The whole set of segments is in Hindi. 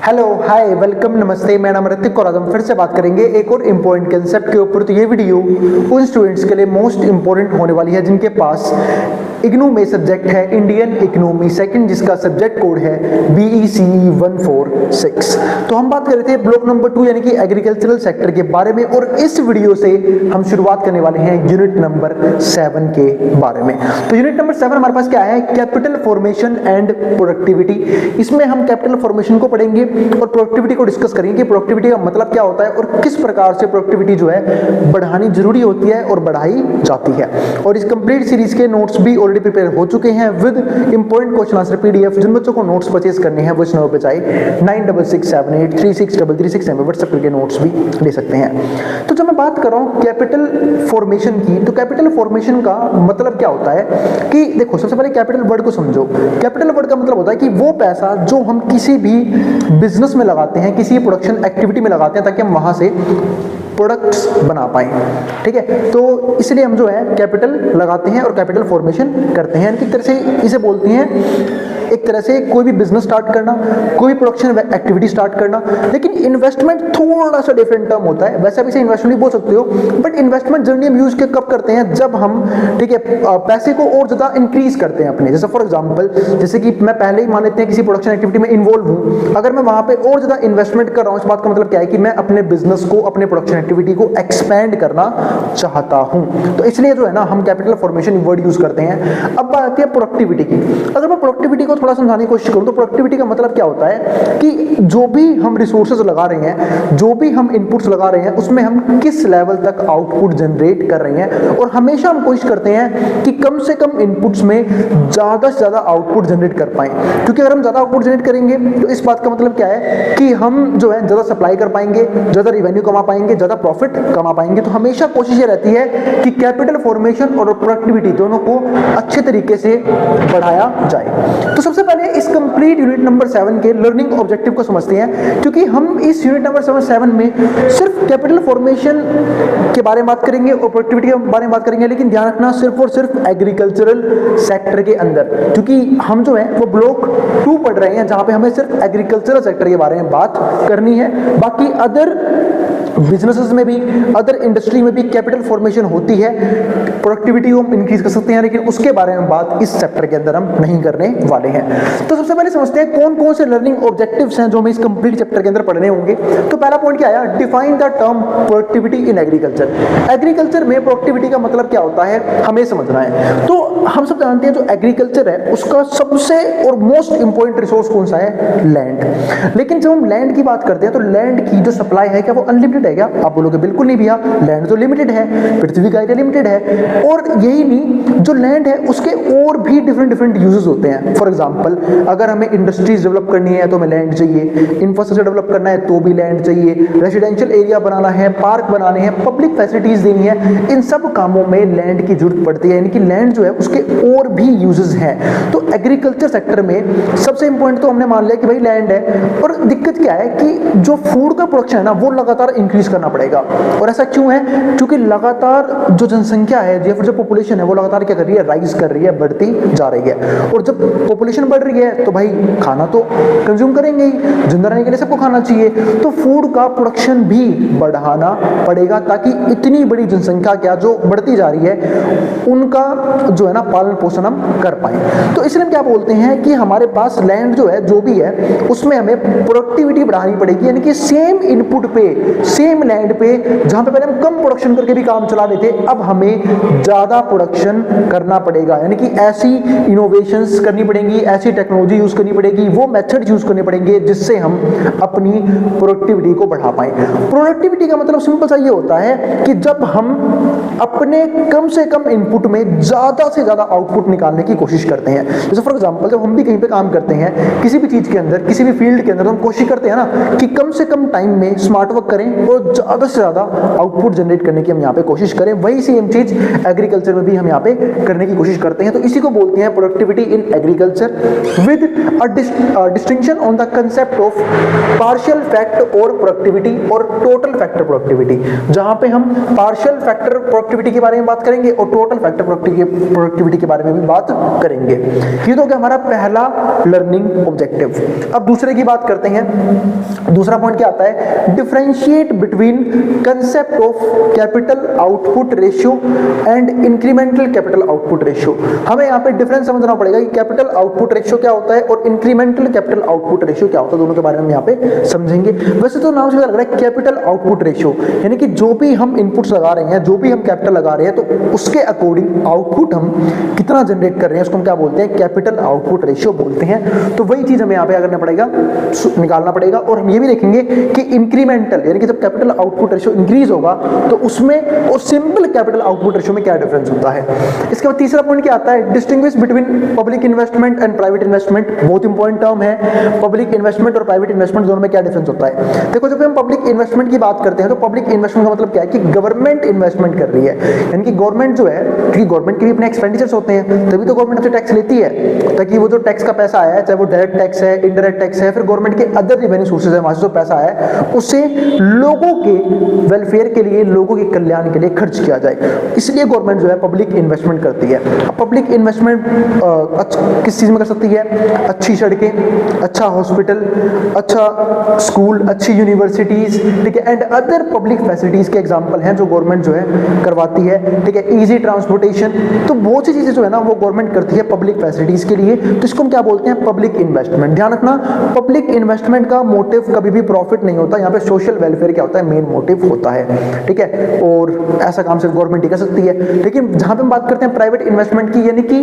हेलो हाय वेलकम नमस्ते, मेरा नाम ऋतिक और आज हम फिर से बात करेंगे एक और इम्पोर्टेंट कंसेप्ट के ऊपर। तो ये वीडियो उन स्टूडेंट्स के लिए मोस्ट इंपॉर्टेंट होने वाली है जिनके पास इग्नू में सब्जेक्ट है इंडियन इकोनॉमी सेकंड, जिसका सब्जेक्ट कोड है BECE 146। तो हम बात कर रहे थे ब्लॉक नंबर 2 यानी कि एग्रीकल्चरल सेक्टर के बारे में, और इस वीडियो से हम शुरुआत करने वाले हैं यूनिट नंबर 7 के बारे में। तो यूनिट नंबर 7 हमारे पास क्या है? Capital formation and productivity. इसमें हम कैपिटल फॉर्मेशन को पढ़ेंगे और प्रोडक्टिविटी को डिस्कस करेंगे कि प्रोडक्टिविटी का मतलब क्या होता है और किस प्रकार से प्रोडक्टिविटी जो है बढ़ानी जरूरी होती है और बढ़ाई जाती है। और इस कंप्लीट सीरीज के नोट्स भी ऑलरेडी प्रिपेयर हो चुके हैं with important question answer PDF। जिन बच्चों को नोट्स परचेज करने हैं वो इस नंबर पे जाए 9667836333 में व्हाट्सएप करके नोट्स भी ले सकते हैं। तो जब मैं बात कर रहा हूं कैपिटल फॉर्मेशन की, तो कैपिटल फॉर्मेशन का मतलब क्या होता है कि देखो, सबसे पहले कैपिटल वर्ड को समझो। कैपिटल वर्ड का मतलब होता है कि वो पैसा जो हम किसी भी बिजनेस में लगाते हैं, किसी प्रोडक्शन एक्टिविटी में लगाते हैं ताकि हम वहां से प्रोडक्ट्स बना पाएं। ठीक है, तो इसलिए हम जो है कैपिटल लगाते हैं और कैपिटल फॉर्मेशन करते हैं। एक तरह से इसे बोलते हैं, एक तरह से कोई भी बिजनेस स्टार्ट करना, कोई प्रोडक्शन एक्टिविटी स्टार्ट करना। लेकिन इन्वेस्टमेंट थोड़ा सा डिफरेंट टर्म होता है। वैसे आप इसे इन्वेस्टमेंट भी बोल सकते हो, बट इन्वेस्टमेंट जर्नी हम यूज कब करते हैं? जब हम, ठीक है, पैसे को और ज्यादा इंक्रीज करते हैं अपने। जैसे फॉर एग्जांपल, जैसे कि मैं पहले ही मान लेते हैं किसी प्रोडक्शन एक्टिविटी में इन्वॉल्व हूं, अगर मैं वहां पे और ज्यादा इन्वेस्टमेंट कर रहा हूं, इस बात का मतलब क्या है कि मैं अपने बिजनेस को, अपने प्रोडक्शन एक्टिविटी को एक्सपेंड करना चाहता हूं। तो इसलिए जो है ना, हम कैपिटल फॉर्मेशन वर्ड यूज करते हैं। अब बात आती है प्रोडक्टिविटी की। अगर मैं प्रोडक्टिविटी को थोड़ा समझाने की कोशिश करूं तो प्रोडक्टिविटी का मतलब क्या होता है कि जो भी हम रिसोर्सेज लगा रहे हैं, जो भी हम इनपुट्स लगा रहे हैं, उसमें हम किस लेवल तक आउटपुट जनरेट कर रहे हैं। और हमेशा हम कोशिश करते हैं कि कम से कम इनपुट्स में ज्यादा से ज्यादा आउटपुट जनरेट कर पाएं, क्योंकि अगर हम ज्यादा आउटपुट जनरेट करेंगे तो इस बात का मतलब क्या है कि हम जो है ज्यादा सप्लाई कर पाएंगे, ज्यादा रिवेन्यू कमा पाएंगे, ज्यादा प्रॉफिट कमा पाएंगे। तो हमेशा कोशिश ये रहती है कि कैपिटल फॉर्मेशन और प्रोडक्टिविटी दोनों को अच्छे तरीके से बढ़ाया जाए। तो सबसे पहले इस कंप्लीट यूनिट नंबर 7 के लर्निंग ऑब्जेक्टिव को समझते हैं, क्योंकि हम इस यूनिट नंबर 7 में सिर्फ कैपिटल फॉर्मेशन के बारे में बात करेंगे और प्रोडक्टिविटी के बारे में बात करेंगे। लेकिन ध्यान रखना, सिर्फ और सिर्फ एग्रीकल्चरल सेक्टर के अंदर, क्योंकि हम जो है वो ब्लॉक 2 पढ़ रहे हैं जहां पे हमें सिर्फ एग्रीकल्चरल सेक्टर के बारे में बात करनी है। बाकी अदर बिजनेसेस में भी, अदर इंडस्ट्री में भी कैपिटल फॉर्मेशन होती है, प्रोडक्टिविटी को हम इंक्रीज कर सकते हैं, लेकिन उसके बारे में बात इस चैप्टर के अंदर हम नहीं करने वाले हैं। तो सबसे पहले समझते हैं कौन कौन से लर्निंग ऑब्जेक्टिव्स हैं जो हमें इस कंप्लीट चैप्टर के अंदर पढ़ने होंगे। तो पहला पॉइंट क्या आया? Define the term productivity in agriculture. Agriculture में प्रोडक्टिविटी का मतलब क्या होता है हमें समझना है। तो हम सब जानते हैं जो एग्रीकल्चर है उसका सबसे और मोस्ट इंपॉर्टेंट रिसोर्स कौन सा है? लैंड। लेकिन जब हम लैंड की बात करते हैं तो लैंड की जो सप्लाई है क्या वो अनलिमिटेड है क्या? आप बोलोगे बिल्कुल नहीं भैया, लैंड तो लिमिटेड है, पृथ्वी का एरिया लिमिटेड है। और यही नहीं, जो लैंड है उसके और भी डिफरेंट यूजेस होते हैं। फॉर एग्जांपल, अगर हमें इंडस्ट्रीज डेवलप करनी है तो हमें लैंड चाहिए, इंफ्रास्ट्रक्चर डेवलप करना है तो भी लैंड चाहिए, रेजिडेंशियल एरिया बनाना है, पार्क बनाने हैं, पब्लिक फैसिलिटीज देनी है, इन सब कामों में लैंड की जरूरत पड़ती है। यानी कि लैंड जो है उसके और भी यूजेस हैं। तो एग्रीकल्चर सेक्टर में सबसे इंपॉर्टेंट तो हमने मान लिया कि भाई लैंड है। और दिक्कत क्या है कि जो फूड का प्रोडक्शन है ना वो लगातार इंक्रीज करना पड़ेगा। और ऐसा क्यों है? क्योंकि लगातार जो जनसंख्या है या फिर जो पॉपुलेशन है वो लगातार क्या कर रही है? राइज कर रही है, बढ़ती जा रही है। और जब पॉपुलेशन बढ़ रही है तो भाई खाना तो कंज्यूम करेंगे ही, जिंदा रहने के लिए सबको खाना चाहिए। तो फूड का प्रोडक्शन भी बढ़ाना पड़ेगा ताकि इतनी बड़ी जनसंख्या क्या जो बढ़ती जा रही है उनका जो है ना पालन पोषण हम कर पाए। तो इसलिए हम क्या बोलते हैं कि हमारे पास लैंड जो है, जो भी है, उसमें हमें प्रोडक्टिविटी बढ़ानी पड़ेगी। यानी कि सेम इनपुट पे, सेम लैंड पे, जहां पे पहले हम कम प्रोडक्शन करके भी काम चला लेते, अब हमें ज्यादा प्रोडक्शन करना पड़ेगा। यानी कि ऐसी इनोवेशंस करनी पड़ेंगी, ऐसी टेक्नोलॉजी यूज करनी पड़ेगी, वो मेथड यूज करने पड़ेंगे जिससे हम अपनी प्रोडक्टिविटी को बढ़ा पाए। प्रोडक्टिविटी का मतलब सिंपल सा ये होता है कि जब हम अपने कम से कम इनपुट में ज्यादा से ज्यादा आउटपुट निकालने की कोशिश करते हैं। जैसे फॉर एग्जांपल, जब हम भी कहीं पे काम करते हैं, किसी भी चीज के अंदर, किसी भी फील्ड के अंदर, हम कोशिश करते हैं ना कि कम से कम टाइम में स्मार्ट वर्क करें और ज़्यादा से ज़्यादा आउटपुट जनरेट करने की हम यहाँ पे कोशिश करें। वही सेम चीज़ एग्रीकल्चर में भी हम यहाँ पे करने की कोशिश करते हैं। तो इसी को बोलते हैं productivity in agriculture with a distinction on the concept of partial fact और प्रोडक्टिविटी और टोटल फैक्टर प्रोडक्टिविटी, जहां पे हम पार्शियल फैक्टर प्रोडक्टिविटी के बारे में बात करेंगे और टोटल फैक्टर प्रोडक्टिविटी के बारे में भी बात करेंगे। ये तो क्या हमारा पहला लर्निंग ऑब्जेक्टिव। अब दूसरे की बात करते हैं। दूसरा पॉइंट क्या आता है, differentiate between concept of capital output ratio and incremental capital output ratio. हमें यहाँ पे डिफरेंस समझना पड़ेगा कि कैपिटल आउटपुट रेशियो क्या होता है और इंक्रीमेंटल कैपिटल आउटपुट रेशियो क्या होता है, दोनों के बारे में यहाँ पे समझेंगे। वैसे तो नाम से लग रहा है कैपिटल आउटपुट रेशियो, यानी कि जो भी हम इनपुट्स लगा रहे हैं, जो भी हम कैपिटल लगा रहे हैं, तो उसके अकॉर्डिंग आउटपुट हम कितना जनरेट कर रहे हैं उसको हम क्या बोलते हैं, कैपिटल आउटपुट रेशियो बोलते हैं। तो वही चीज हमें यहाँ पे करना पड़ेगा, निकालना पड़ेगा। और हम ये भी देखेंगे कि इंक्रीमेंटल यानी कि जब कैपिटल आउटपुट रेशियो इंक्रीज होगा तो उसमें और सिंपल कैपिटल आउटपुट रेशियो में क्या डिफरेंस होता है। इसके बाद तीसरा पॉइंट क्या आता है, distinguish between public investment and private investment. बहुत इंपॉर्टेंट टर्म है, पब्लिक इन्वेस्टमेंट और प्राइवेट इन्वेस्टमेंट दोनों में क्या डिफरेंस होता है। देखो जब हम पब्लिक इन्वेस्टमेंट की बात करते हैं तो पब्लिक इन्वेस्टमेंट का मतलब क्या है कि गवर्नमेंट इन्वेस्टमेंट कर रही है, यानी कि गवर्नमेंट जो है, क्योंकि गवर्नमेंट के भी अपने एक्सपेंडिचर्स होते हैं, तभी तो गवर्नमेंट हमसे टैक्स लेती है, ताकि वो जो टैक्स का पैसा आया है, चाहे वो डायरेक्ट टैक्स है, इनडायरेक्ट टैक्स है, फिर गवर्नमेंट के अदर रेवेन्यू सोर्सेज है, वहां से जो पैसा आया है उसे लोगों के वेलफेयर के लिए, लोगों के कल्याण के लिए खर्च किया जाए। इसलिए गवर्नमेंट जो है पब्लिक इन्वेस्टमेंट करती है। पब्लिक इन्वेस्टमेंट किस चीज में कर सकती है, अच्छी सड़कें, अच्छा हॉस्पिटल, अच्छा स्कूल, अच्छी यूनिवर्सिटीज, ठीक है, एंड अदर पब्लिक फैसिलिटीज के एग्जांपल हैं जो गवर्नमेंट जो है करवाती है, ठीक है, इजी ट्रांसपोर्टेशन। तो बहुत सी चीजें जो है ना वो गवर्नमेंट करती है पब्लिक फैसिलिटीज के लिए, तो इसको हम क्या बोलते हैं, पब्लिक इन्वेस्टमेंट। ध्यान रखना, पब्लिक इन्वेस्टमेंट का मोटिव कभी भी प्रॉफिट नहीं होता, यहाँ पे सोशल वेलफेयर क्या होता है, मेन मोटिव होता है, ठीक है, और ऐसा काम सिर्फ गवर्नमेंट ही कर सकती है। लेकिन जहां पे हम बात करते हैं प्राइवेट इन्वेस्टमेंट की, यानी कि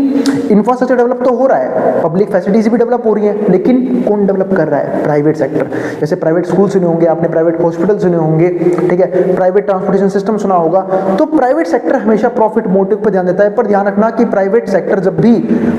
इंफ्रास्ट्रक्चर डेवलप तो हो रहा है, पब्लिक फैसिलिटीज भी डेवलप हो रही है, लेकिन कौन डेवलप कर रहा है, प्राइवेट सेक्टर। जैसे प्राइवेट स्कूल सुने होंगे आपने, प्राइवेट हॉस्पिटल सुने होंगे, ठीक है, प्राइवेट ट्रांसपोर्टेशन सिस्टम सुना होगा। तो प्राइवेट सेक्टर हमेशा प्रॉफिट मोटिव पर ध्यान देता है, पर ध्यान रखना कि प्राइवेट सेक्टर जब भी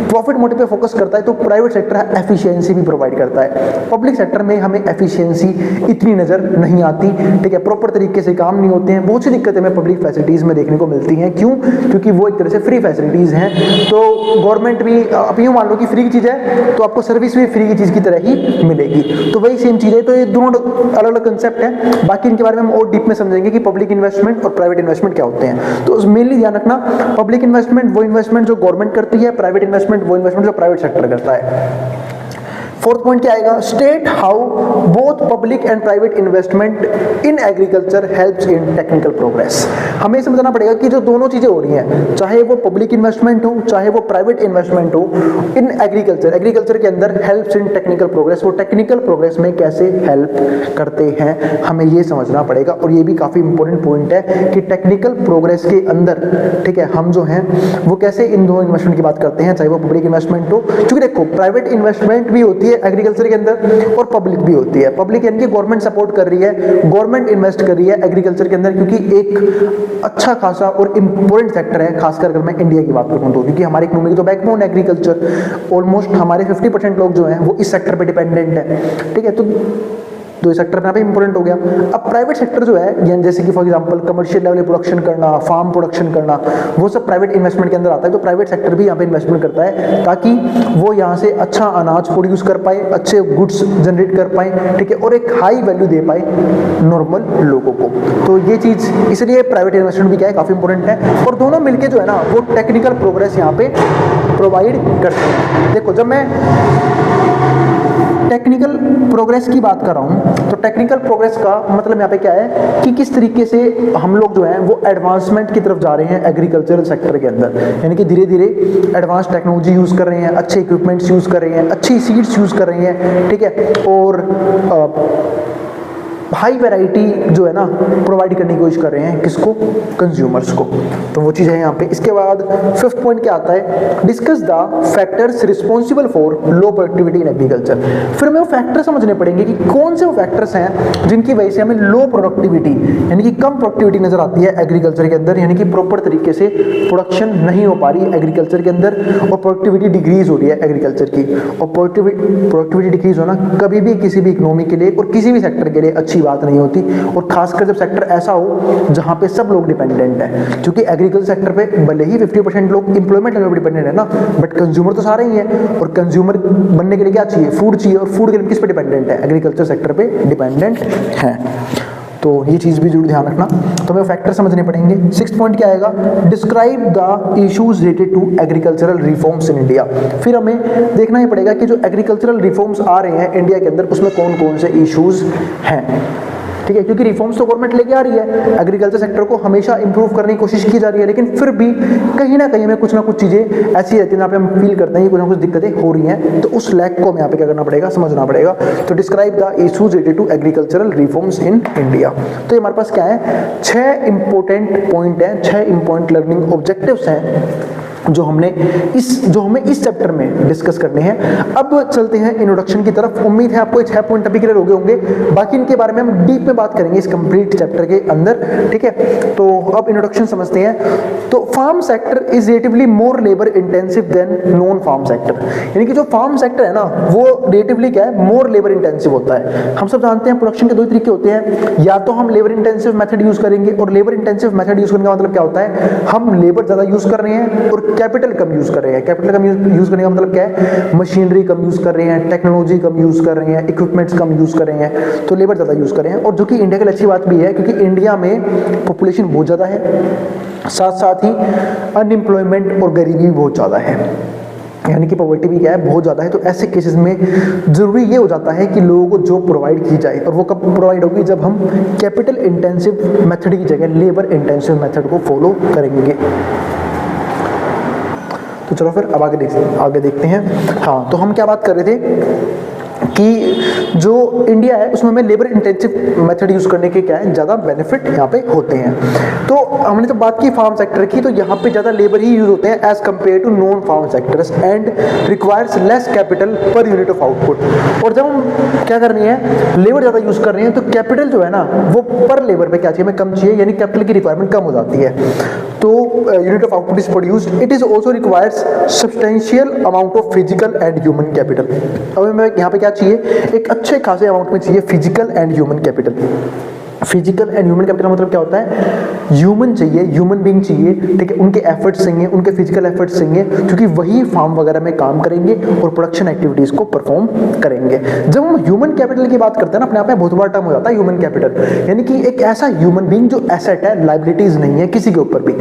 प्रॉफिट मोटिव पे फोकस करता है तो प्राइवेट सेक्टर एफिशिएंसी भी प्रोवाइड करता है। पब्लिक सेक्टर में हमें एफिशिएंसी इतनी नजर नहीं आती, ठीक है, प्रॉपर तरीके से काम नहीं होते हैं, बहुत सी दिक्कतें हमें पब्लिक फैसिलिटीज में देखने को मिलती हैं। क्यों? क्योंकि वो एक तरह से फ्री फैसिलिटीज हैं, तो गवर्नमेंट भी, आप यूं मान लो कि फ्री की चीज है तो आपको सर्विस भी फ्री की चीज की तरह ही मिलेगी, तो वही सेम चीज है। तो ये दोनों अलग अलग कंसेप्ट हैं, बाकी इनके बारे में हम और डीप में समझेंगे कि पब्लिक इन्वेस्टमेंट और प्राइवेट इन्वेस्टमेंट क्या होते हैं। तो मेनली ध्यान रखना, पब्लिक इन्वेस्टमेंट वो इन्वेस्टमेंट जो गवर्नमेंट करती है, प्राइवेट इन्वेस्टमेंट वो इन्वेस्टमेंट जो प्राइवेट सेक्टर करता है। फोर्थ पॉइंट क्या आएगा, state how both public and private investment in agriculture helps in technical progress. हमें समझना पड़ेगा कि जो दोनों चीजें हो रही हैं, चाहे वो पब्लिक इन्वेस्टमेंट हो चाहे वो प्राइवेट इन्वेस्टमेंट हो, इन एग्रीकल्चर के अंदर हेल्प्स इन टेक्निकल प्रोग्रेस, वो टेक्निकल प्रोग्रेस में कैसे हेल्प करते हैं, हमें ये समझना पड़ेगा। और ये भी काफी इंपॉर्टेंट पॉइंट है कि टेक्निकल प्रोग्रेस के अंदर, ठीक है, हम जो हैं वो कैसे इन दोनों इन्वेस्टमेंट की बात करते हैं, चाहे वो पब्लिक इन्वेस्टमेंट हो, क्योंकि देखो प्राइवेट इन्वेस्टमेंट भी होती है एग्रीकल्चर के अंदर और पब्लिक भी होती है। पब्लिक यानी कि गवर्नमेंट सपोर्ट कर रही है, गवर्नमेंट इन्वेस्ट कर रही है एग्रीकल्चर के अंदर, क्योंकि एक अच्छा खासा और इंपॉर्टेंट सेक्टर है, खासकर अगर मैं इंडिया की बात करूं तो, क्योंकि हमारी इकोनॉमी की तो बैकबोन है एग्रीकल्चर। ऑलमोस्ट हमारे 50% लोग जो हैं वो इस सेक्टर पे डिपेंडेंट है, ठीक है। तो इस सेक्टर में भी इंपॉर्टेंट हो गया। अब प्राइवेट सेक्टर जो है, जैसे कि for example commercial level production करना, फार्म प्रोडक्शन करना, वो सब प्राइवेट इन्वेस्टमेंट के अंदर आता है। तो प्राइवेट सेक्टर भी यहाँ पे इन्वेस्टमेंट करता है ताकि वो यहाँ से अच्छा अनाज प्रोड्यूस कर पाए, अच्छे गुड्स जनरेट कर पाए, ठीक है, और एक हाई वैल्यू दे पाए नॉर्मल लोगों को। तो ये चीज, इसलिए प्राइवेट इन्वेस्टमेंट भी क्या है, काफी इंपॉर्टेंट है। और दोनों मिलकर जो है ना वो टेक्निकल प्रोग्रेस यहाँ पे प्रोवाइड करते हैं। देखो जब मैं टेक्निकल प्रोग्रेस की बात कर रहा हूं तो टेक्निकल प्रोग्रेस का मतलब यहाँ पे क्या है कि किस तरीके से हम लोग जो हैं वो एडवांसमेंट की तरफ जा रहे हैं एग्रीकल्चरल सेक्टर के अंदर, यानी कि धीरे धीरे एडवांस टेक्नोलॉजी यूज कर रहे हैं, अच्छे इक्विपमेंट्स यूज कर रहे हैं, अच्छी सीड्स यूज कर रहे हैं, ठीक है, और हाई वैरायटी जो है ना प्रोवाइड करने की कोशिश कर रहे हैं, किसको, कंज्यूमर्स को। तो वो चीज़ है यहाँ पे। इसके बाद फिफ्थ पॉइंट क्या आता है, discuss the factors responsible for low productivity in agriculture. फिर हमें वो फैक्टर समझने पड़ेंगे कि कौन से वो फैक्टर्स हैं जिनकी वजह से हमें लो प्रोडक्टिविटी यानी कि कम प्रोडक्टिविटी नजर आती है एग्रीकल्चर के अंदर, यानी कि प्रॉपर तरीके से प्रोडक्शन नहीं हो पा रही एग्रीकल्चर के अंदर और प्रोडक्टिविटी डिक्रीज हो रही है एग्रीकल्चर की। और प्रोडक्टिविटी डिक्रीज होना कभी भी किसी भी इकोनॉमी के लिए और किसी भी सेक्टर के लिए अच्छी बात नहीं होती, और खासकर जब सेक्टर ऐसा हो जहाँ पे सब लोग डिपेंडेंट है, क्योंकि एग्रीकल्चर सेक्टर पे भले ही 50% लोग इंप्लॉयमेंट लेवल पर डिपेंडेंट है ना, बट कंज्यूमर तो सारे ही है, और कंज्यूमर बनने के लिए क्या चाहिए, फूड चाहिए, और फूड के लिए किस पे डिपेंडेंट है, एग्रीकल्चर सेक्टर पे डिपेंडेंट है। तो ये चीज़ भी जरूर ध्यान रखना। तो हमें फैक्टर समझने पड़ेंगे। 6th पॉइंट क्या आएगा, describe the issues related to agricultural reforms in India. फिर हमें देखना ही पड़ेगा कि जो एग्रीकल्चरल रिफॉर्म्स आ रहे हैं इंडिया के अंदर उसमें कौन कौन से इश्यूज हैं, ठीक है, क्योंकि रिफॉर्म्स तो गवर्नमेंट लेके आ रही है, एग्रीकल्चर सेक्टर को हमेशा इंप्रूव करने की कोशिश की जा रही है, लेकिन फिर भी कहीं ना कहीं हमें कुछ ना कुछ चीज़ें ऐसी रहती हैं जहाँ पे हम फील करते हैं कि कुछ ना कुछ दिक्कतें हो रही हैं, तो उस लैक को हमें यहाँ पे क्या करना पड़ेगा, समझना पड़ेगा। तो describe the issues related to agricultural reforms in India. तो ये हमारे पास क्या है, 6 इंपॉर्टेंट पॉइंट हैं, 6 इंपॉर्टेंट लर्निंग ऑब्जेक्टिव्स हैं जो हमें इस चैप्टर में डिस्कस करने हैं। अब चलते हैं इंट्रोडक्शन की तरफ। उम्मीद है आपको ये 6 पॉइंट अभी क्लियर हो गए होंगे, बाकी इनके बारे में हम डीप में बात करेंगे इस कंप्लीट चैप्टर के अंदर, ठीक है। तो अब इंट्रोडक्शन समझते हैं। तो farm sector is relatively more labour intensive than non farm sector, यानी कि जो फार्म सेक्टर है ना वो रिलेटिवली क्या है, मोर लेबर इंटेंसिव होता है। हम सब जानते हैं प्रोडक्शन के 2 तरीके होते हैं, या तो हम लेबर इंटेंसिव मेथड यूज करेंगे, और लेबर इंटेंसिव मेथड यूज करने का मतलब क्या होता है, हम लेबर ज्यादा यूज कर रहे हैं और कैपिटल कम यूज कर रहे हैं। कैपिटल कम यूज करने का मतलब क्या है, मशीनरी कम यूज कर रहे हैं, टेक्नोलॉजी कम यूज कर रहे हैं, इक्विपमेंट्स कम यूज कर रहे हैं, तो लेबर ज्यादा यूज कर रहे हैं। और जो कि इंडिया के लिए अच्छी बात भी है, क्योंकि इंडिया में पॉपुलेशन बहुत ज्यादा है, साथ साथ ही अनएम्प्लॉयमेंट और गरीबी भी बहुत ज्यादा है, यानी कि पॉवर्टी भी क्या है, बहुत ज़्यादा है। तो ऐसे केसेस में ज़रूरी ये हो जाता है कि लोगों को जॉब प्रोवाइड की जाए, और वो कब प्रोवाइड होगी, जब हम कैपिटल इंटेंसिव मेथड की जगह लेबर इंटेंसिव मेथड को फॉलो करेंगे। तो चलो फिर अब आगे देखते हैं। हाँ, तो हम क्या बात कर रहे थे कि जो इंडिया है उसमें हमें लेबर इंटेंसिव मेथड यूज करने के क्या है, ज़्यादा बेनिफिट यहाँ पे होते हैं। तो हमने जब बात की फार्म सेक्टर की, तो यहाँ पे ज़्यादा लेबर ही यूज होते हैं as compared to non farm sectors, and requires less capital per unit of output. और जब हम क्या कर रहे हैं, लेबर ज़्यादा यूज कर रहे हैं, तो कैपिटल जो है ना वो पर लेबर पे क्या चाहिए, हमें कम चाहिए, यानी कैपिटल की रिक्वायरमेंट कम हो जाती है। तो unit of output is produced, it is also requires substantial amount of physical and human capital. अब हमें यहाँ पे क्या चाहिए, एक अच्छे खासे अमाउंट में चाहिए physical and human capital. Physical and human capital मतलब क्या होता है, ह्यूमन चाहिए, ह्यूमन बीइंग चाहिए, ठीक है, उनके एफर्ट्स चाहिए, उनके फिजिकल एफर्ट्स चाहिए, क्योंकि वही फार्म वगैरह में काम करेंगे और प्रोडक्शन एक्टिविटीज को परफॉर्म करेंगे। जब हम ह्यूमन कैपिटल की बात करते हैं ना, अपने आप में बहुत बड़ा टर्म हो जाता है ह्यूमन कैपिटल, यानी कि एक ऐसा ह्यूमन बीइंग जो एसेट है, लायबिलिटीज नहीं है किसी के ऊपर भी।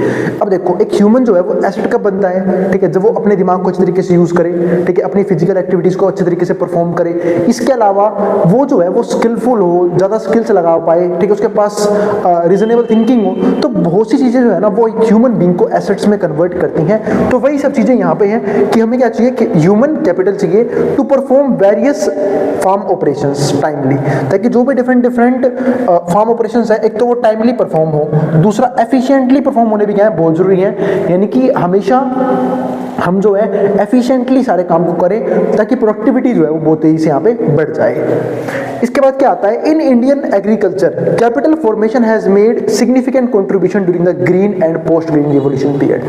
अब देखो, एक ह्यूमन जो है वो एसेट कब बनता है, ठीक है, जब वो अपने दिमाग को अच्छे तरीके से यूज करे, ठीक है, अपनी फिजिकल एक्टिविटीज को अच्छे तरीके से परफॉर्म करे, इसके अलावा वो जो है वो स्किलफुल हो, ज्यादा स्किल्स लगा पाए, ठीक है, उसके पास रीजनेबल थिंकिंग हो, तो बहुत सी चीजें जो है ना वो एक ह्यूमन बीइंग को एसेट्स में कन्वर्ट करती हैं। तो वही सब चीजें यहाँ पे हैं कि हमें क्या चाहिए, कि ह्यूमन कैपिटल चाहिए to perform various farm operations timely, ताकि जो भी डिफरेंट फार्म ऑपरेशंस है, एक तो वो टाइमली परफॉर्म हो, दूसरा एफिशिएंटली परफॉर्म होने भी क्या है, बहुत जरूरी है, यानी कि हमेशा हम जो है एफिशिएंटली सारे काम को करें, ताकि प्रोडक्टिविटी जो है वो बहुत तेजी से यहाँ पे बढ़ जाए। इसके बाद क्या आता है, in Indian agriculture capital formation has made significant contribution during the green and post green revolution period.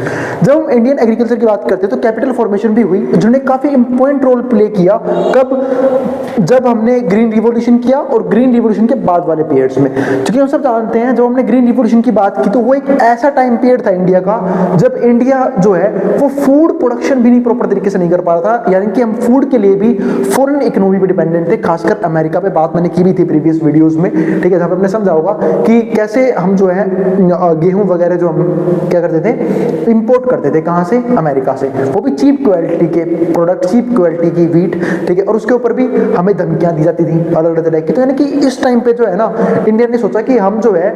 जब हम इंडियन एग्रीकल्चर की बात करते हैं तो कैपिटल फॉर्मेशन भी हुई, जिन्होंने काफी इंपॉर्टेंट रोल प्ले किया। कब, जब हमने ग्रीन रिवॉल्यूशन किया और ग्रीन रिवॉल्यूशन के बाद वाले पीरियड्स में, क्योंकि हम सब जानते हैं जब हमने ग्रीन रिवॉल्यूशन की बात की तो वो एक ऐसा टाइम पीरियड था इंडिया का जब इंडिया जो है वो फूड प्रोडक्शन भी नहीं प्रॉपर तरीके से नहीं कर पा रहा था, यानी कि हम फूड के लिए भी फॉरेन इकोनॉमी पे डिपेंडेंट थे, खासकर अमेरिका पे। बात मैंने की भी थी प्रीवियस वीडियोस में, ठीक है, जहां पे आपने समझा होगा कि कैसे हम जो है गेहूं वगैरह जो हम क्या करते थे, इंपोर्ट करते थे, कहां से, अमेरिका से, वो भी चीप क्वालिटी के प्रोडक्ट, चीप क्वालिटी की व्हीट, ठीक है, और उसके ऊपर भी हमें धमकियां दी जाती थी अलग अलग तरह की। तो यानी कि इस टाइम पे जो है ना इंडिया ने सोचा कि हम जो है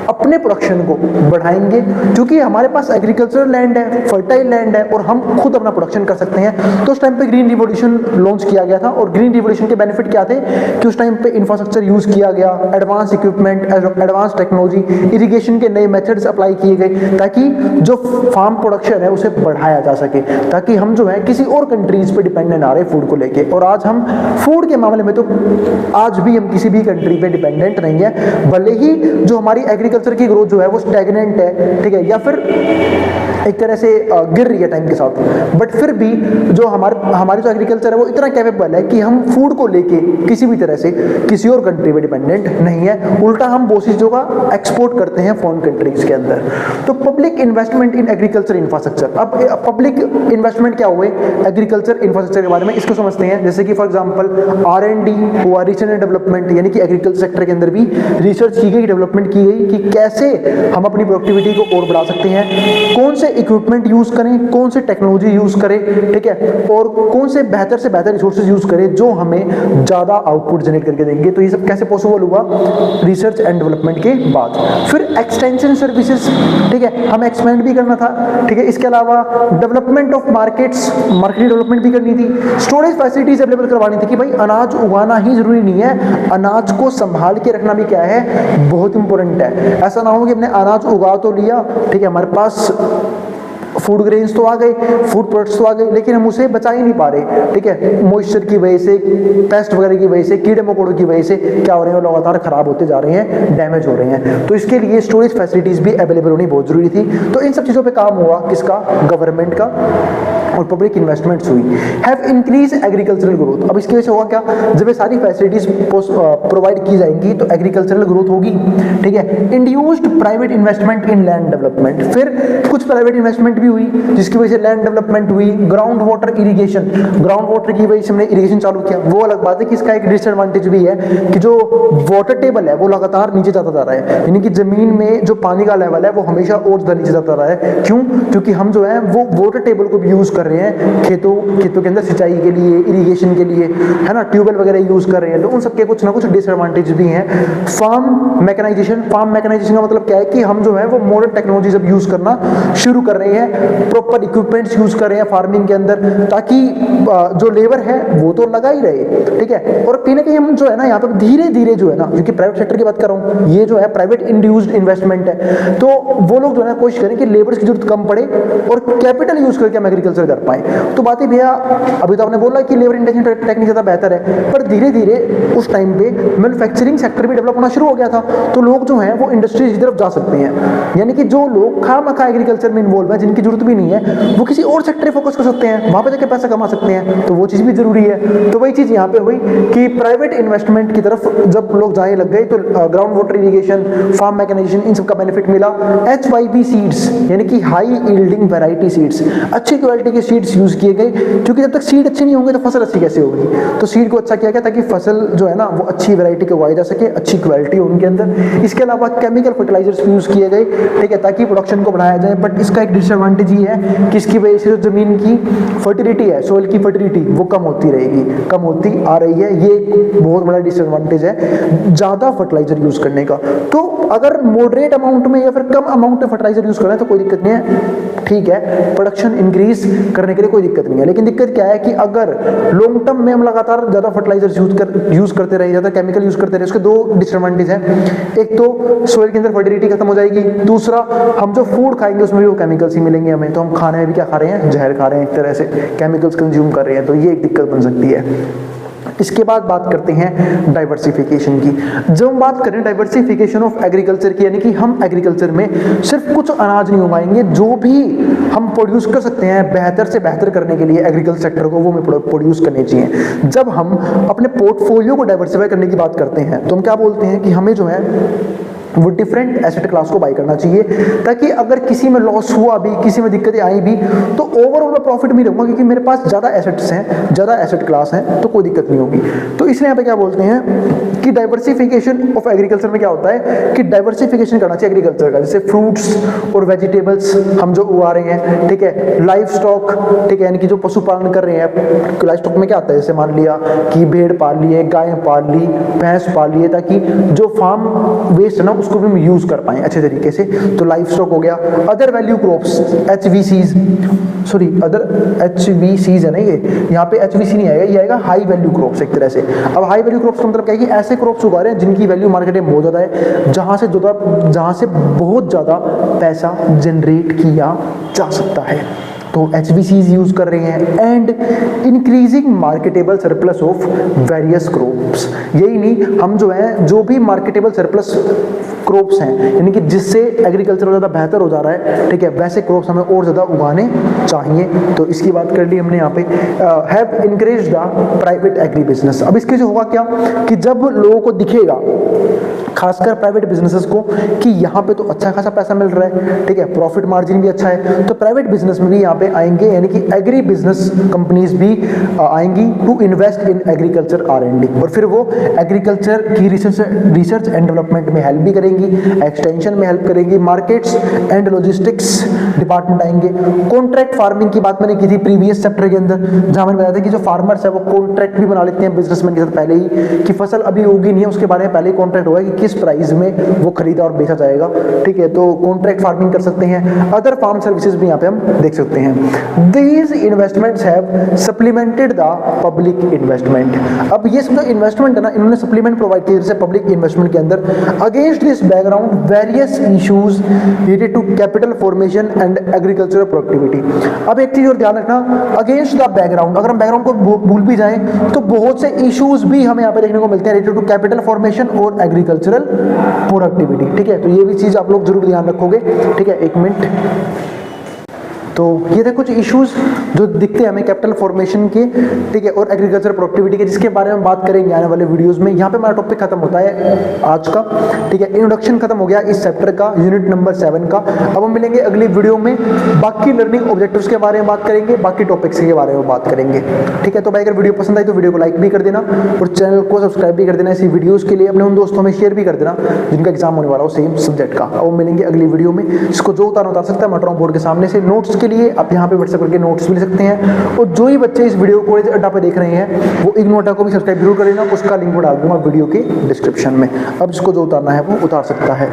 अपने प्रोडक्शन को बढ़ाएंगे, क्योंकि हमारे पास एग्रीकल्चरल लैंड है, फर्टाइल लैंड है, और हम खुद अपना प्रोडक्शन कर सकते हैं। तो उस टाइम पे ग्रीन रिवॉल्यूशन लॉन्च किया गया था, और ग्रीन रिवॉल्यूशन के बेनिफिट क्या थे कि उस टाइम पे इंफ्रास्ट्रक्चर यूज किया गया, advance equipment, advance technology, irrigation के नए मेथड्स अप्लाई किए गए, ताकि जो फार्म प्रोडक्शन है उसे बढ़ाया जा सके, ताकि हम जो है किसी और कंट्रीज पे डिपेंडेंट ना रहे फूड को लेके। और आज हम फूड के मामले में तो आज भी हम किसी भी कंट्री पे डिपेंडेंट नहीं है, भले ही जो हमारी एग्रीकल्चर की ग्रोथ जो है वो स्टैग्नेंट है, ठीक है, या फिर एक तरह से गिर रही है टाइम के साथ, बट फिर भी जो हमारी जो एग्रीकल्चर है वो इतना कैपेबल है कि हम फूड को लेके किसी भी तरह से किसी और कंट्री पे डिपेंडेंट नहीं है, उल्टा हम बहुत सी चीज़ों का एक्सपोर्ट करते हैं फॉरेन कंट्रीज के अंदर। तो public investment in agriculture infrastructure, अब पब्लिक इन्वेस्टमेंट क्या हुए एग्रीकल्चर इंफ्रास्ट्रक्चर के बारे में, इसको समझते हैं। जैसे कि फॉर एग्जांपल R&D हुआ, रिसर्च एंड डेवलपमेंट, यानी कि एग्रीकल्चर सेक्टर के अंदर भी रिसर्च की गई, डेवलपमेंट की गई कि कैसे हम अपनी प्रोडक्टिविटी को और बढ़ा सकते हैं, कौन से इक्विपमेंट यूज करें, कौन से टेक्नोलॉजी यूज करें, ठीक है, और कौन से बेहतर रिसोर्सेज यूज करें जो हमें ज्यादा आउटपुट जनरेट करके देंगे। तो ये सब कैसे पॉसिबल हुआ, रिसर्च एंड डेवलपमेंट के बाद। फिर एक्सटेंशन सर्विसेज, ठीक है, हमें एक्सपेंड भी करना था, ठीक है, इसके अलावा development of markets, market development भी करनी थी, स्टोरेज फैसिलिटीज अवेलेबल करवानी थी कि भाई अनाज उगाना ही जरूरी नहीं है, अनाज को संभाल के रखना भी क्या है, बहुत इंपॉर्टेंट है। ऐसा ना हो कि हमने अनाज उगा तो लिया, ठीक है, हमारे पास फूड ग्रेन्स तो आ गए, फूड प्रोडक्ट्स तो आ गए, लेकिन हम उसे बचा ही नहीं पा रहे, ठीक है, मॉइस्चर की वजह से, पेस्ट वगैरह की वजह से, कीड़े मकोड़ों की वजह से क्या हो रहे हैं, लगातार खराब होते जा रहे हैं, डैमेज हो रहे हैं। तो इसके लिए स्टोरेज फैसिलिटीज भी अवेलेबल होनी बहुत जरूरी थी। तो इन सब चीज़ों पे काम हुआ किसका, गवर्नमेंट का, और पब्लिक इन्वेस्टमेंट्स हुई। हैव इंक्रीज एग्रीकल्चरल ग्रोथ, अब इसकी वजह से होगा क्या, जब ये सारी फैसिलिटीज प्रोवाइड की जाएंगी तो एग्रीकल्चरल ग्रोथ होगी, ठीक है। इंड्यूस्ड प्राइवेट इन्वेस्टमेंट इन लैंड डेवलपमेंट, फिर कुछ प्राइवेट इन्वेस्टमेंट भी हुई जिसकी वजह से लैंड डेवलपमेंट हुई। Ground water irrigation, ground water की वजह से हमने इरिगेशन चालू किया। वो अलग बात है कि इसका एक डिसएडवांटेज भी है कि जो वाटर टेबल है वो लगातार नीचे जाता जा रहा है, यानी कि जमीन में जो पानी का लेवल है वो हमेशा और ज्यादा नीचे जाता रहा है। क्यों, क्योंकि हम जो है वो वाटर टेबल को भी यूज कर रहे हैं खेतों के अंदर सिंचाई के लिए, इरिगेशन के लिए, है ना, ट्यूबवेल वगैरह यूज कर रहे हैं। तो उन सबके कुछ ना कुछ डिसएडवांटेज भी हैं। फार्म मैकेनाइजेशन, फार्म मैकेनाइजेशन का मतलब क्या है कि हम जो है वो मॉडर्न टेक्नोलॉजीज अब यूज करना शुरू कर रहे हैं, प्रॉपर इक्विपमेंट्स यूज कर रहे हैं फार्मिंग के अंदर, ताकि जो लेबर है वो तो लगा ही रहे, ठीक है। और कहीं ना कहीं हम जो है ना यहाँ पे धीरे धीरे जो है ना, क्योंकि प्राइवेट सेक्टर की बात कर रहा हूँ, ये जो है प्राइवेट इंड्यूस्ड इन्वेस्टमेंट है, तो वो लोग जो है कोशिश करें कि लेबर की जरूरत कम पड़े और कैपिटल यूज करके हम एग्रीकल्चर कर पाए। तो बात ही भैया, अभी तो आपने बोला कि लेबर इंटेंसिव टेक्निक ज़्यादा बेहतर है, पर धीरे धीरे उस टाइम पे मैन्युफैक्चरिंग सेक्टर भी डेवलप होना शुरू हो गया था, तो लोग जो हैं वो इंडस्ट्रीज की तरफ जा सकते हैं। यानी कि जो लोग खामखा एग्रीकल्चर में इन्वॉल्व है, जिनकी जरूरत भी नहीं है, वो किसी और सेक्टर पे फोकस कर सकते हैं, वहां पे जाके पैसा कमा सकते हैं। तो वो चीज़ भी जरूरी है। तो वही चीज़ यहाँ पे हुई कि प्राइवेट इन्वेस्टमेंट की तरफ जब लोग जाने लग गए तो ground water irrigation, farm mechanisation, इन सब का बेनिफिट मिला। HYP सीड्स, यानी कि हाई यील्डिंग वैरायटी सीड्स, अच्छी क्वालिटी के सीड्स यूज किए गए, क्योंकि जब तक सीड अच्छे नहीं होंगे तो फसल अच्छी कैसे होगी। तो सीड को अच्छा किया गया ताकि फसल जो है ना वो अच्छी वैरायटी के उगाई जा सके, अच्छी क्वालिटी हो उनके अंदर। इसके अलावा केमिकल फर्टिलाइजर्स भी यूज किए गए, ठीक है, ताकि प्रोडक्शन को बढ़ाया जाए। बट इसका एक डिसएडवांटेज ये है कि इसकी वजह से जो जमीन की फर्टिलिटी है, सोइल की फर्टिलिटी, वो कम होती रहेगी, कम होती आ रही है। ये एक बहुत बड़ा डिसएडवांटेज है ज़्यादा फर्टिलाइजर यूज करने का। तो अगर मॉडरेट अमाउंट में या फिर कम अमाउंट में फर्टिलाइजर यूज करना है तो कोई दिक्कत नहीं है, ठीक है, प्रोडक्शन इंक्रीज करने के लिए कोई दिक्कत नहीं है। लेकिन दिक्कत क्या है कि अगर लॉन्ग टर्म में हम लगातार ज़्यादा फर्टिलाइजर यूज करते रहे, ज़्यादा केमिकल यूज करते रहे, उसके दो डिसएडवांटेज हैं। एक तो सोइल के अंदर फर्टिलिटी खत्म हो जाएगी, दूसरा हम जो फूड खाएंगे उसमें भी वो केमिकल्स ही मिलेंगे हमें। तो हम खाने में भी क्या खा रहे हैं, जहर खा रहे हैं, एक तरह से केमिकल्स कंज्यूम कर रहे हैं। तो ये एक दिक्कत बन सकती है। इसके बाद बात करते हैं डाइवर्सिफिकेशन की। जब हम बात करें डाइवर्सिफिकेशन ऑफ एग्रीकल्चर की, यानी कि हम एग्रीकल्चर में सिर्फ कुछ अनाज नहीं उगाएंगे, जो भी हम प्रोड्यूस कर सकते हैं बेहतर से बेहतर करने के लिए एग्रीकल्चर सेक्टर को, वो हमें प्रोड्यूस करने चाहिए। जब हम अपने पोर्टफोलियो को डाइवर्सिफाई करने की बात करते हैं तो हम क्या बोलते हैं कि हमें जो है वो डिफरेंट एसेट क्लास को बाई करना चाहिए, ताकि अगर किसी में लॉस हुआ भी, किसी में दिक्कतें आई भी, तो ओवरऑल मैं प्रॉफिट में रहूंगा, क्योंकि मेरे पास ज़्यादा एसेट्स हैं, ज़्यादा एसेट क्लास हैं, तो कोई दिक्कत नहीं होगी। तो इसलिए यहाँ पे क्या बोलते हैं कि डाइवर्सिफिकेशन ऑफ एग्रीकल्चर में क्या होता है कि डाइवर्सिफिकेशन करना चाहिए एग्रीकल्चर का। जैसे फ्रूट्स और वेजिटेबल्स हम जो उगा रहे हैं, ठीक है, लाइफ स्टॉक, ठीक है, यानी कि जो पशुपालन कर रहे हैं, लाइफ स्टॉक में क्या आता है, जैसे मान लिया कि भेड़ पाल लिए, गाय पाल ली, भैंस पाल लिए, ताकि जो फार्म वेस्ट है ना उसको भी हम यूज कर पाएं अच्छे तरीके से। तो लाइफ स्टॉक हो गया। Other value crops, HVCs, sorry other HVCs है ना, ये यहाँ पे HVC नहीं आएगा, ये आएगा हाई वैल्यू क्रॉप्स एक तरह से। अब हाई वैल्यू क्रॉप्स का मतलब क्या है कि ऐसे क्रॉप्स उगा रहे हैं जिनकी वैल्यू मार्केट में बहुत ज़्यादा है, जहाँ से बहुत ज़्यादा पैसा जनरेट किया जा सकता है। तो HVCs यूज कर रहे हैं, and increasing marketable surplus of various crops. यही नहीं, हम जो है जो भी मार्केटेबल सरप्लस क्रॉप्स हैं, यानी कि जिससे एग्रीकल्चर ज़्यादा बेहतर हो जा रहा है, ठीक है, वैसे क्रॉप्स हमें और ज़्यादा उगाने चाहिए। तो इसकी बात कर ली हमने यहाँ पे। Have encourage the private agri business. अब इसके जो होगा क्या कि जब लोगों को दिखेगा, खासकर प्राइवेट बिजनेसेस को, कि यहाँ पे तो अच्छा खासा पैसा मिल रहा है, ठीक है, प्रॉफिट मार्जिन भी अच्छा है, तो प्राइवेट बिजनेस में भी यहाँ पे आएंगे, यानी कि एग्री बिजनेस कंपनीज भी आएंगी to invest in agriculture R&D, और फिर वो एग्रीकल्चर की रिसर्च एंड डेवलपमेंट में हेल्प भी करेंगी, एक्सटेंशन में हेल्प करेंगी, मार्केट्स एंड लॉजिस्टिक्स डिपार्टमेंट आएंगे। कॉन्ट्रैक्ट फार्मिंग की बात मैंने की थी प्रीवियस चैप्टर के अंदर, जहां मैंने बताया था कि जो फार्मर्स है वो कॉन्ट्रैक्ट भी बना लेते हैं बिजनेसमैन के साथ पहले ही, कि फसल अभी होगी नहीं है उसके बारे में पहले ही कॉन्ट्रैक्ट होगा कि किस प्राइस में वो खरीदा और बेचा जाएगा, ठीक है, तो कॉन्ट्रैक्ट फार्मिंग कर सकते हैं। अदर फार्म सर्विसेज भी यहाँ पे हम देख सकते हैं। These investments have supplemented the public investment. अब ये समझो इन्वेस्टमेंट है ना, इन्होंने सप्लीमेंट प्रोवाइड किया जैसे पब्लिक इन्वेस्टमेंट के अंदर। Against this background various issues related to capital formation and agricultural productivity. अब एक चीज और ध्यान रखना, अगेंस्ट द बैकग्राउंड, अगर हम बैकग्राउंड को भूल भी जाएं तो बहुत से इश्यूज भी हमें यहाँ पे देखने को मिलते हैं रिलेटेड टू कैपिटल फॉर्मेशन और एग्रीकल्चरल प्रोडक्टिविटी, ठीक है, तो ये भी चीज आप लोग जरूर ध्यान रखोगे, ठीक है। एक मिनट, तो ये थे कुछ इश्यूज जो दिखते हैं हमें कैपिटल फॉर्मेशन के, ठीक है, और एग्रीकल्चर प्रोडक्टिविटी के, जिसके बारे में बात करेंगे आने वाले वीडियोस में। यहाँ पे हमारा टॉपिक खत्म होता है आज का, ठीक है, इंट्रोडक्शन खत्म हो गया इस चैप्टर का, यूनिट नंबर 7 का। अब हम मिलेंगे अगली वीडियो में, बाकी लर्निंग ऑब्जेक्टिव्स के बारे में बात करेंगे, बाकी टॉपिक्स के बारे में बात करेंगे, ठीक है। तो भाई अगर वीडियो पसंद आई तो वीडियो को लाइक भी कर देना और चैनल को सब्सक्राइब भी कर देना ऐसी वीडियोज़ के लिए, अपने उन दोस्तों में शेयर भी कर देना जिनका एग्जाम होने वाला हो सेम सब्जेक्ट का। अब मिलेंगे अगली वीडियो में, इसको जो उतार सकता है मैं बोर्ड के सामने से। नोट्स के लिए आप यहाँ पे व्हाट्सएप करके नोट्स भी ले सकते हैं, और जो ही बच्चे इस वीडियो को कॉलेज अड्डा पे देख रहे हैं वो इग्नू अड्डा को भी सब्सक्राइब जरूर कर लेना, उसका लिंक मैं डाल दूंगा वीडियो के डिस्क्रिप्शन में। अब इसको जो उतारना है वो उतार सकता है।